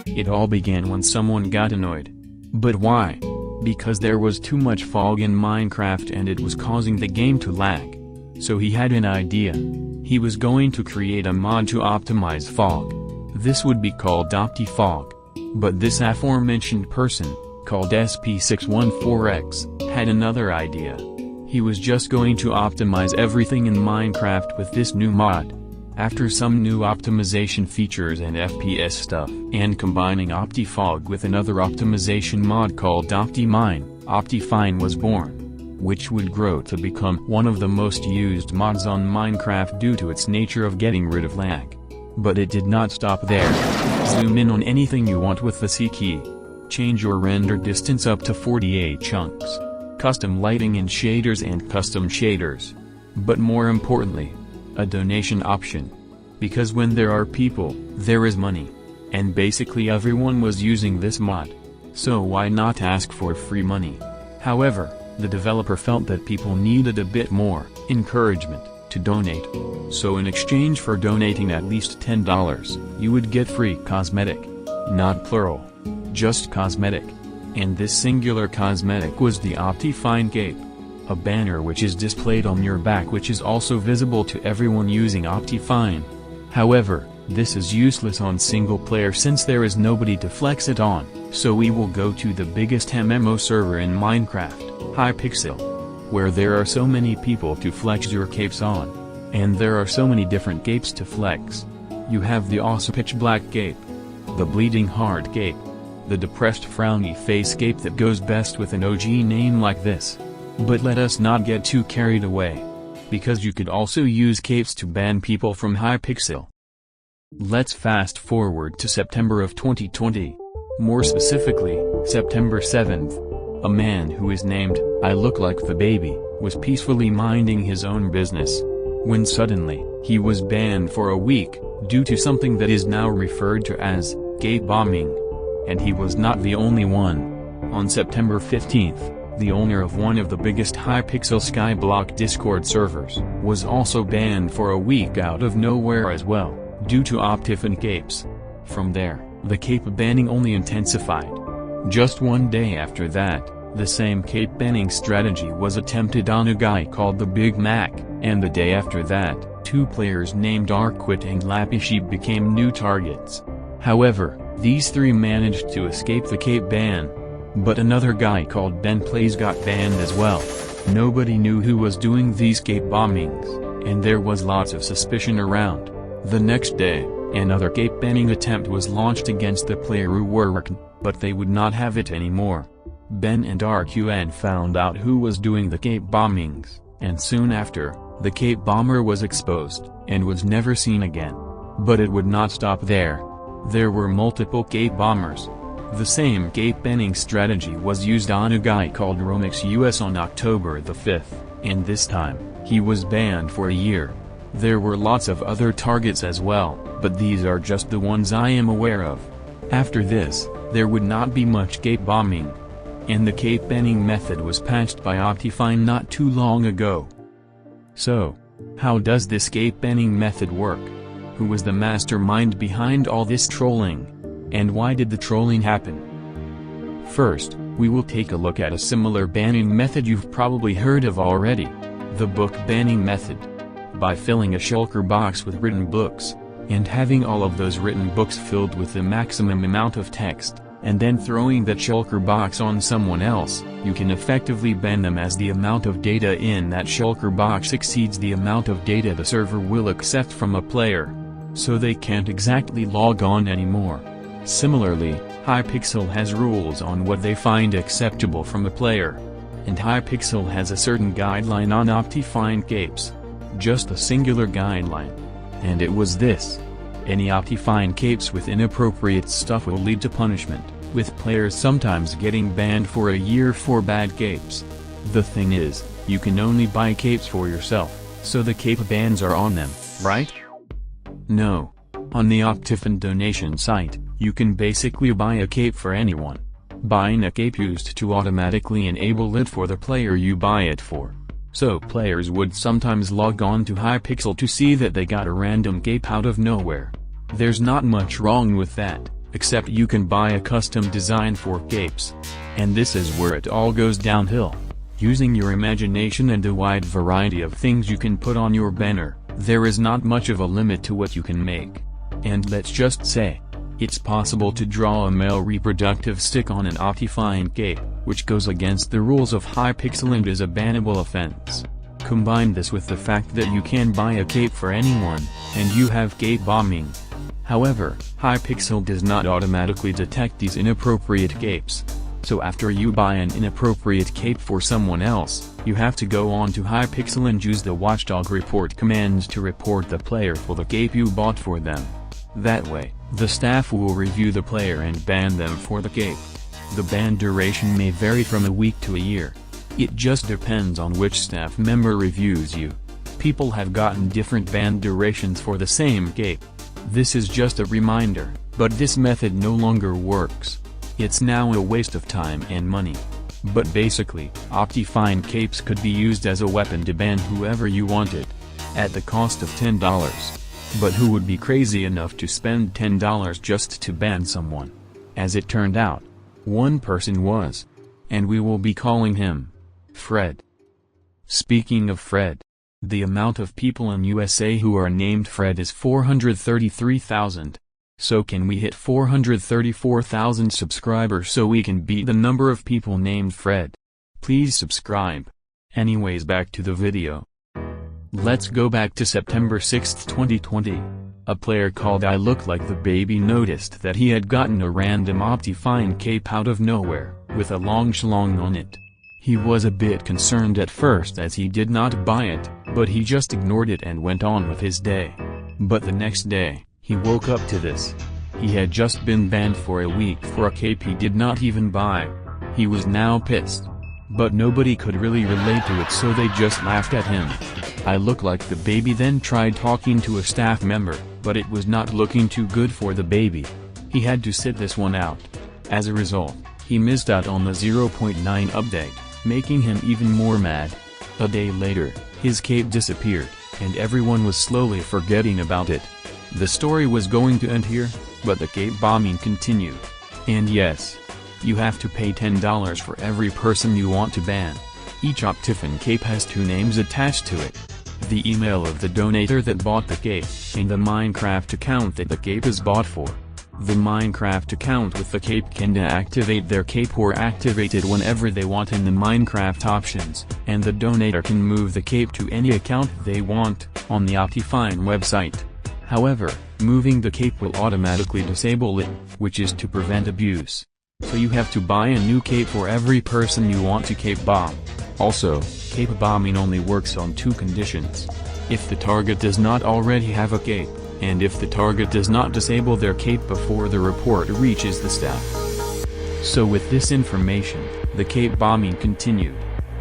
It all began when someone got annoyed. But why? Because there was too much fog in Minecraft and it was causing the game to lag. So he had an idea. He was going to create a mod to optimize fog. This would be called Optifog. But this aforementioned person, called SP614X, had another idea. He was just going to optimize everything in Minecraft with this new mod. After some new optimization features and FPS stuff, and combining Optifog with another optimization mod called Optifine was born, which would grow to become one of the most used mods on Minecraft due to its nature of getting rid of lag. But it did not stop there. Zoom in on anything you want with the C key. Change your render distance up to 48 chunks. Custom lighting and shaders and custom shaders. But more importantly, a donation option. Because when there are people, there is money. And basically everyone was using this mod. So why not ask for free money? However, the developer felt that people needed a bit more encouragement to donate. So in exchange for donating at least $10, you would get free cosmetic. Not plural. Just cosmetic. And this singular cosmetic was the Optifine cape. A banner which is displayed on your back which is also visible to everyone using Optifine. However, this is useless on single player since there is nobody to flex it on, so we will go to the biggest MMO server in Minecraft, Hypixel, where there are so many people to flex your capes on. And there are so many different capes to flex. You have the awesome pitch black cape, the bleeding heart cape, the depressed frowny face cape that goes best with an OG name like this. But let us not get too carried away. Because you could also use capes to ban people from Hypixel. Let's fast forward to September of 2020. More specifically, September 7th. A man who is named, I Look Like the Baby, was peacefully minding his own business. When suddenly, he was banned for a week, due to something that is now referred to as, cape bombing. And he was not the only one. On September 15th, the owner of one of the biggest Hypixel Skyblock Discord servers, was also banned for a week out of nowhere as well, due to Optifine capes. From there, the cape banning only intensified. Just one day after that, the same cape banning strategy was attempted on a guy called the Big Mac, and the day after that, two players named Arquit and Lappy Sheep became new targets. However, these three managed to escape the cape ban. But another guy called Ben Plays got banned as well. Nobody knew who was doing these cape bombings, and there was lots of suspicion around. The next day, another cape banning attempt was launched against the player who worked, but they would not have it anymore. Ben and RQN found out who was doing the cape bombings, and soon after, the cape bomber was exposed, and was never seen again. But it would not stop there. There were multiple cape bombers. The same cape banning strategy was used on a guy called Romix US on October the 5th, and this time, he was banned for a year. There were lots of other targets as well, but these are just the ones I am aware of. After this, there would not be much cape bombing. And the cape banning method was patched by Optifine not too long ago. So, how does this cape banning method work? Who was the mastermind behind all this trolling? And why did the trolling happen? First, we will take a look at a similar banning method you've probably heard of already. The book banning method. By filling a shulker box with written books, and having all of those written books filled with the maximum amount of text, and then throwing that shulker box on someone else, you can effectively ban them as the amount of data in that shulker box exceeds the amount of data the server will accept from a player. So they can't exactly log on anymore. Similarly, Hypixel has rules on what they find acceptable from a player. And Hypixel has a certain guideline on Optifine capes. Just a singular guideline. And it was this. Any Optifine capes with inappropriate stuff will lead to punishment, with players sometimes getting banned for a year for bad capes. The thing is, you can only buy capes for yourself, so the cape bans are on them, right? No. On the Optifine donation site, you can basically buy a cape for anyone. Buying a cape used to automatically enable it for the player you buy it for. So players would sometimes log on to Hypixel to see that they got a random cape out of nowhere. There's not much wrong with that, except you can buy a custom design for capes. And this is where it all goes downhill. Using your imagination and a wide variety of things you can put on your banner, there is not much of a limit to what you can make. And let's just say, it's possible to draw a male reproductive stick on an Optifine cape, which goes against the rules of Hypixel and is a bannable offense. Combine this with the fact that you can buy a cape for anyone, and you have cape bombing. However, Hypixel does not automatically detect these inappropriate capes. So after you buy an inappropriate cape for someone else, you have to go on to Hypixel and use the watchdog report commands to report the player for the cape you bought for them. That way, the staff will review the player and ban them for the cape. The ban duration may vary from a week to a year. It just depends on which staff member reviews you. People have gotten different ban durations for the same cape. This is just a reminder, but this method no longer works. It's now a waste of time and money. But basically, Optifine capes could be used as a weapon to ban whoever you wanted. At the cost of $10. But who would be crazy enough to spend $10 just to ban someone? As it turned out, one person was. And we will be calling him Fred. Speaking of Fred, the amount of people in USA who are named Fred is 433,000. So can we hit 434,000 subscribers so we can beat the number of people named Fred? Please subscribe. Anyways, back to the video. Let's go back to September 6, 2020. A player called I Look Like the Baby noticed that he had gotten a random Optifine cape out of nowhere, with a long schlong on it. He was a bit concerned at first as he did not buy it, but he just ignored it and went on with his day. But the next day, he woke up to this. He had just been banned for a week for a cape he did not even buy. He was now pissed. But nobody could really relate to it, so they just laughed at him. I Look Like the Baby then tried talking to a staff member, but it was not looking too good for the baby. He had to sit this one out. As a result, he missed out on the 0.9 update, making him even more mad. A day later, his cape disappeared, and everyone was slowly forgetting about it. The story was going to end here, but the cape bombing continued. And yes, you have to pay $10 for every person you want to ban. Each Optifine cape has 2 names attached to it. The email of the donator that bought the cape, and the Minecraft account that the cape is bought for. The Minecraft account with the cape can deactivate their cape or activate it whenever they want in the Minecraft options, and the donator can move the cape to any account they want, on the Optifine website. However, moving the cape will automatically disable it, which is to prevent abuse. So you have to buy a new cape for every person you want to cape bomb. Also, cape bombing only works on 2 conditions. If the target does not already have a cape, and if the target does not disable their cape before the report reaches the staff. So with this information, the cape bombing continued.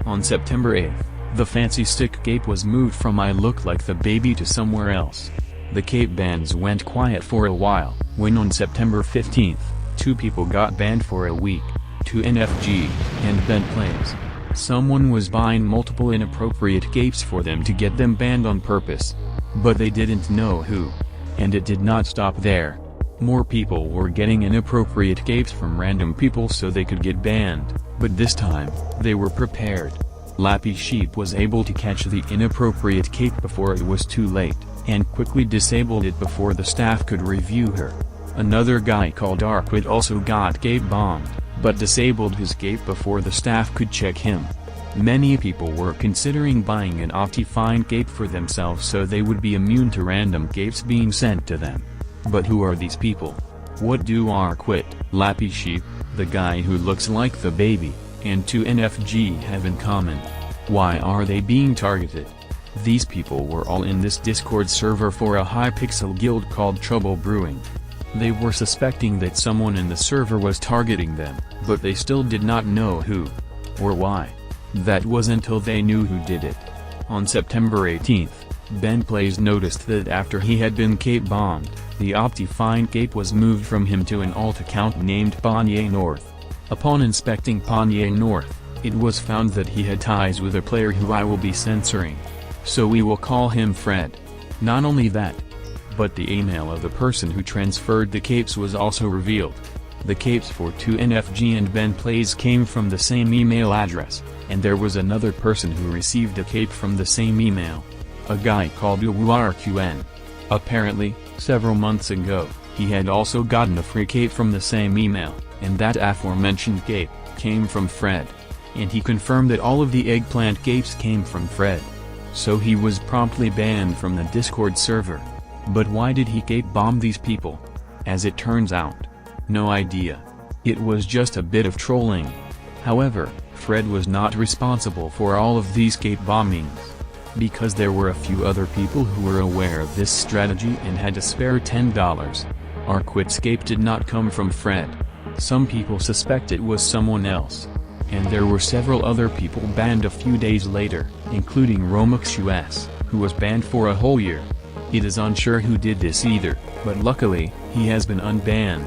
On September 8th, the fancy stick cape was moved from I Look Like the Baby to somewhere else. The cape bans went quiet for a while, when on September 15th, 2 people got banned for a week, 2 NFG, and Ben Plays. Someone was buying multiple inappropriate capes for them to get them banned on purpose. But they didn't know who. And it did not stop there. More people were getting inappropriate capes from random people so they could get banned, but this time, they were prepared. Lappy Sheep was able to catch the inappropriate cape before it was too late, and quickly disabled it before the staff could review her. Another guy called Arquid also got cape bombed, but disabled his cape before the staff could check him. Many people were considering buying an Optifine cape for themselves so they would be immune to random capes being sent to them. But who are these people? What do Arquid, Lappy Sheep, the guy who looks like the baby, and 2 NFG have in common? Why are they being targeted? These people were all in this Discord server for a Hypixel guild called Trouble Brewing. They were suspecting that someone in the server was targeting them, but they still did not know who. Or why. That was until they knew who did it. On September 18th, Ben Plays noticed that after he had been cape bombed, the Optifine cape was moved from him to an alt account named Ponye North. Upon inspecting Ponye North, it was found that he had ties with a player who I will be censoring. So we will call him Fred. Not only that, But the email of the person who transferred the capes was also revealed. The capes for 2NFG and Ben Plays came from the same email address, and there was another person who received a cape from the same email. A guy called URQN. Apparently, several months ago, he had also gotten a free cape from the same email, and that aforementioned cape came from Fred. And he confirmed that all of the eggplant capes came from Fred. So he was promptly banned from the Discord server. But why did he cape bomb these people? As it turns out, no idea. It was just a bit of trolling. However, Fred was not responsible for all of these cape bombings. Because there were a few other people who were aware of this strategy and had to spare $10. Our quitscape did not come from Fred. Some people suspect it was someone else. And there were several other people banned a few days later, including RomixUS, who was banned for a whole year. It is unsure who did this either, but luckily, he has been unbanned.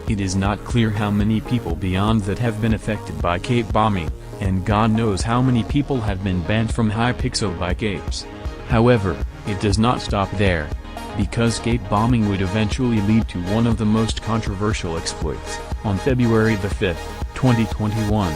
It is not clear how many people beyond that have been affected by cape bombing, and God knows how many people have been banned from Hypixel by capes. However, it does not stop there. Because cape bombing would eventually lead to one of the most controversial exploits, on February the 5th, 2021.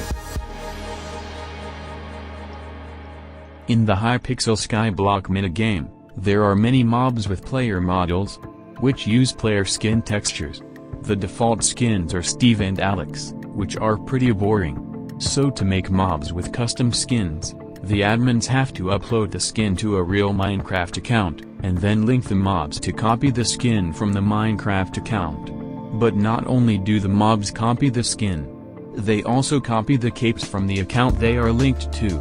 In the Hypixel Skyblock minigame, there are many mobs with player models, which use player skin textures. The default skins are Steve and Alex, which are pretty boring. So to make mobs with custom skins, the admins have to upload the skin to a real Minecraft account, and then link the mobs to copy the skin from the Minecraft account. But not only do the mobs copy the skin, they also copy the capes from the account they are linked to.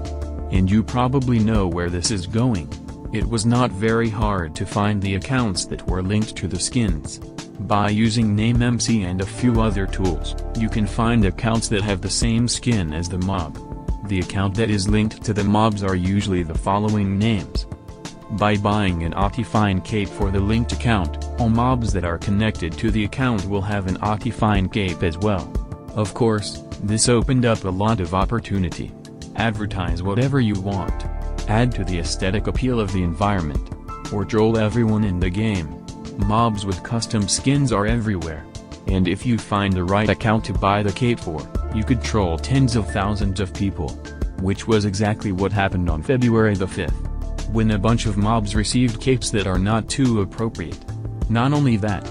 And you probably know where this is going. It was not very hard to find the accounts that were linked to the skins. By using NameMC and a few other tools, you can find accounts that have the same skin as the mob. The account that is linked to the mobs are usually the following names. By buying an Optifine cape for the linked account, all mobs that are connected to the account will have an Optifine cape as well. Of course, this opened up a lot of opportunity. Advertise whatever you want. Add to the aesthetic appeal of the environment. Or troll everyone in the game. Mobs with custom skins are everywhere. And if you find the right account to buy the cape for, you could troll tens of thousands of people. Which was exactly what happened on February the 5th. When a bunch of mobs received capes that are not too appropriate. Not only that,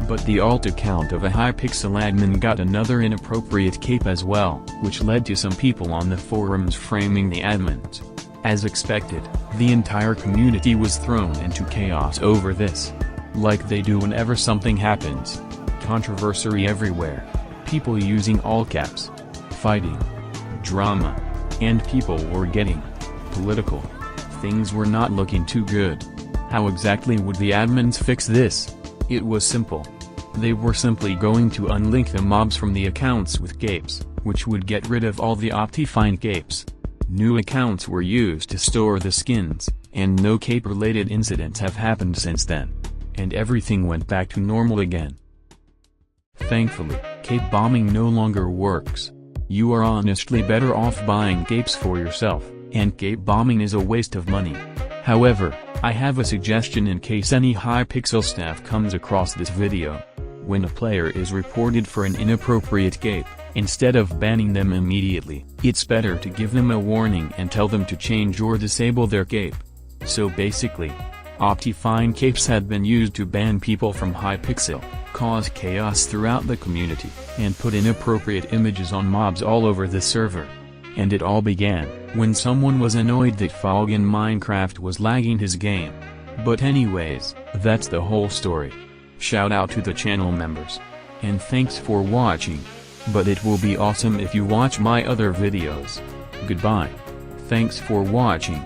but the alt account of a Hypixel admin got another inappropriate cape as well, which led to some people on the forums framing the admins. As expected, the entire community was thrown into chaos over this. Like they do whenever something happens. Controversy everywhere. People using all caps. Fighting. Drama. And people were getting political. Things were not looking too good. How exactly would the admins fix this? It was simple. They were simply going to unlink the mobs from the accounts with capes, which would get rid of all the Optifine capes. New accounts were used to store the skins, and no cape-related incidents have happened since then. And everything went back to normal again. Thankfully, cape bombing no longer works. You are honestly better off buying capes for yourself, and cape bombing is a waste of money. However, I have a suggestion in case any Hypixel staff comes across this video. When a player is reported for an inappropriate cape, instead of banning them immediately, it's better to give them a warning and tell them to change or disable their cape. So basically, Optifine capes had been used to ban people from Hypixel, cause chaos throughout the community, and put inappropriate images on mobs all over the server. And it all began when someone was annoyed that Fog in Minecraft was lagging his game. But anyways, that's the whole story. Shout out to the channel members. And thanks for watching. But it will be awesome if you watch my other videos. Goodbye. Thanks for watching.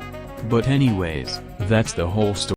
But anyways, that's the whole story.